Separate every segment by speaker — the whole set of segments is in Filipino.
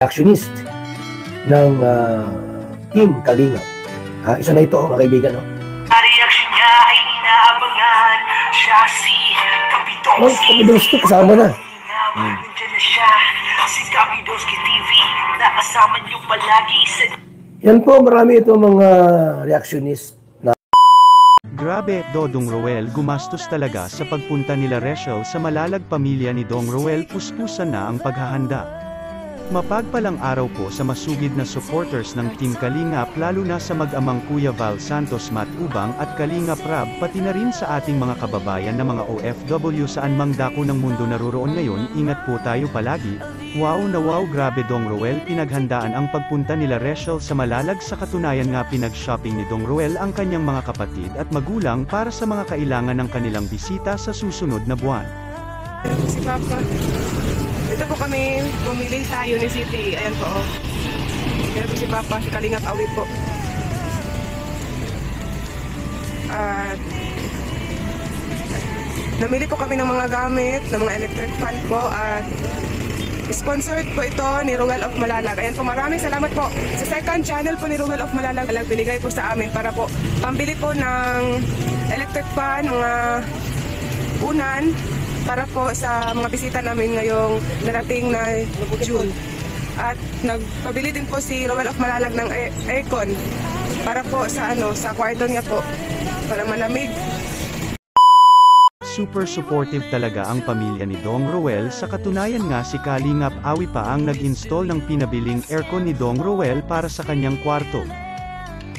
Speaker 1: actionist ng Team Kalingap. Isa na ito, mga kaibigan. No?
Speaker 2: Reaction niya ay inaabangan. Siya si
Speaker 1: Kapidowski, kasama na.
Speaker 2: Nandiyan na siya, si Kapidowski TV. Nakasama niyo palagi sa...
Speaker 1: Yan po, marami ito mga reactionist.
Speaker 3: Grabe, Dodong Roel, gumastos talaga sa pagpunta nila Rachel sa malalag pamilya ni Dong Roel. Puspusan na ang paghahanda. Mapagpalang araw po sa masugid na supporters ng Team Kalingap, lalo na sa mag-amang Kuya Val Santos Matubang at Kalingap Rab, pati na rin sa ating mga kababayan na mga OFW saan mang dako ng mundo naruroon ngayon. Ingat po tayo palagi. Wow na wow, grabe Dong Roel, pinaghandaan ang pagpunta nila Rachel sa malalag. Sa katunayan nga pinag-shopping ni Dong Roel ang kanyang mga kapatid at magulang para sa mga kailangan ng kanilang bisita sa susunod na buwan.
Speaker 4: Si Papa. Ito po kami, bumili sa Unicity. Ayan po. Ayan po si Papa, si Kalingap Awi po. At namili po kami ng mga gamit, ng mga electric fan po. At sponsored po ito ni Ruel of Malalag. Ayan po, maraming salamat po. Sa second channel po ni Ruel of Malalag, binigay po sa amin para po pambili po ng electric fan, mga unan, para po sa mga bisita namin ngayong darating na June. At nagpabili din po si Ruel of Malalag ng aircon para po sa sa kwarto niya po para malamig.
Speaker 3: Super supportive talaga ang pamilya ni Dong Roel. Sa katunayan nga si Kalingap Awi pa ang nag-install ng pinabiling aircon ni Dong Roel para sa kanyang kwarto.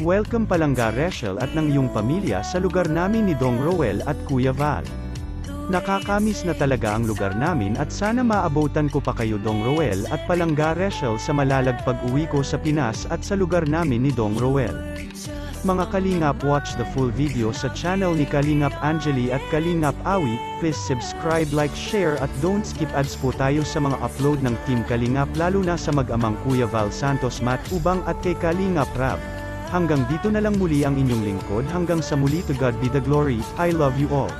Speaker 3: Welcome palangga Rachel at ng iyong pamilya sa lugar namin ni Dong Roel at Kuya Val. Nakakamiss na talaga ang lugar namin at sana maabutan ko pa kayo Dong Roel at palangga Rachel sa malalag pag-uwi ko sa Pinas at sa lugar namin ni Dong Roel. Mga Kalingap, watch the full video sa channel ni Kalingap Angeli at Kalingap Awi. Please subscribe, like, share at don't skip ads po tayo sa mga upload ng Team Kalingap, lalo na sa mag-amang Kuya Val Santos Matubang at kay Kalingap Rab. Hanggang dito na lang muli ang inyong lingkod. Hanggang sa muli, to God be the glory. I love you all.